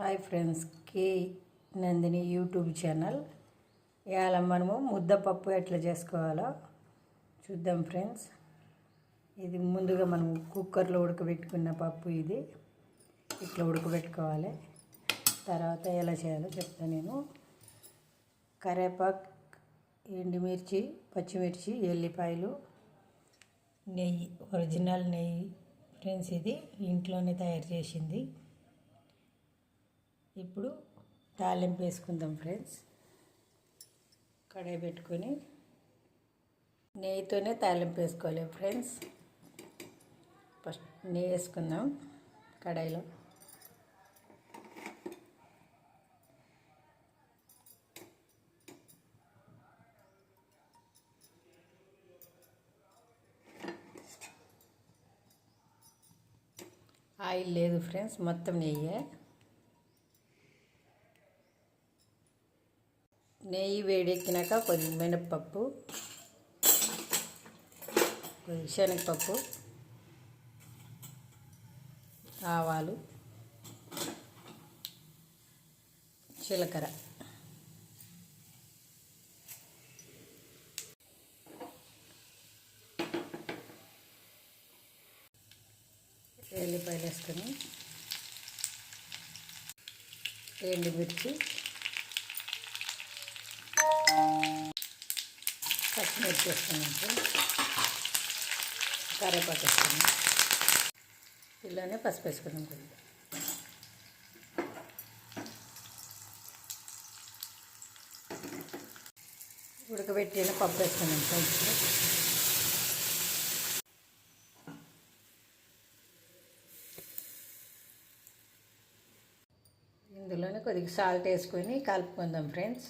Hi friends, కే Nandini YouTube channel. ఇవాళ మనము ముద్దపప్పు ఎట్లా చేసుకోవాలో చూద్దాం ఫ్రెండ్స్. ఇది ముందుగా మనం కుక్కర్లో ఉడకబెట్టుకున్న పప్పు. ఇది ఇట్లా ఉడకబెట్టుకోవాలి. తర్వాత ఎలా చేయాలో చెప్తాను నేను. కరివేపాకు, ఎండుమిర్చి, పచ్చిమిర్చి, ఎల్లిపాయలు, నెయ్యి, ఒరిజినల్ నెయ్యి ఫ్రెండ్స్. ఇది ఇంట్లోనే తయారు చేసింది. ఇప్పుడు తాలింపు వేసుకుందాం ఫ్రెండ్స్. కడాయి పెట్టుకొని నెయ్యితోనే తాలింపు వేసుకోవాలి ఫ్రెండ్స్. ఫస్ట్ నెయ్యి వేసుకుందాం కడాయిలో. ఆయిల్ లేదు ఫ్రెండ్స్, మొత్తం నెయ్యే. నెయ్యి వేడెక్కినాక కొద్దిగా మినప్పప్పు, కొద్దిగా శనగపప్పు, ఆవాలు, జీలకర్ర, ఎల్లిపాయలు వేసుకొని, ఎండుమిర్చి, పచ్చిమిర్చి వేసుకున్నాం, కరివేపాకు వేసుకున్నాం, ఇలానే పసుపు వేసుకున్నాం కొద్దిగా. ఉడకబెట్టిన పప్పు వేసుకున్నాం కొంచెం. ఇందులోనే కొద్దిగా సాల్ట్ వేసుకొని కలుపుకుందాం ఫ్రెండ్స్.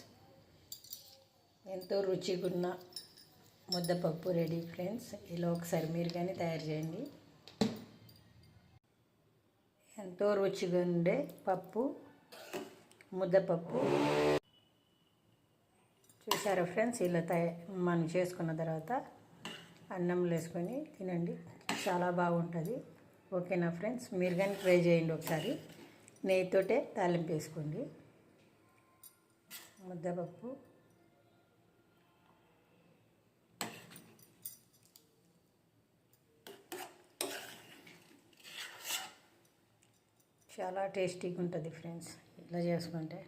ఎంతో రుచిగా ఉన్న ముద్దపప్పు రెడీ ఫ్రెండ్స్. ఇలా ఒకసారి మీరు కానీ తయారు చేయండి. ఎంతో రుచిగా ఉండే పప్పు, ముద్దపప్పు. చూసారా ఫ్రెండ్స్? ఇలా మనం చేసుకున్న తర్వాత అన్నంలో వేసుకొని తినండి, చాలా బాగుంటుంది. ఓకేనా ఫ్రెండ్స్? మీరు కానీ ట్రై చేయండి ఒకసారి. నెయ్యితోటే తాలింపు వేసుకోండి. ముద్దపప్పు చాలా టేస్టీగా ఉంటుంది ఫ్రెండ్స్ ఇలా చేసుకుంటే.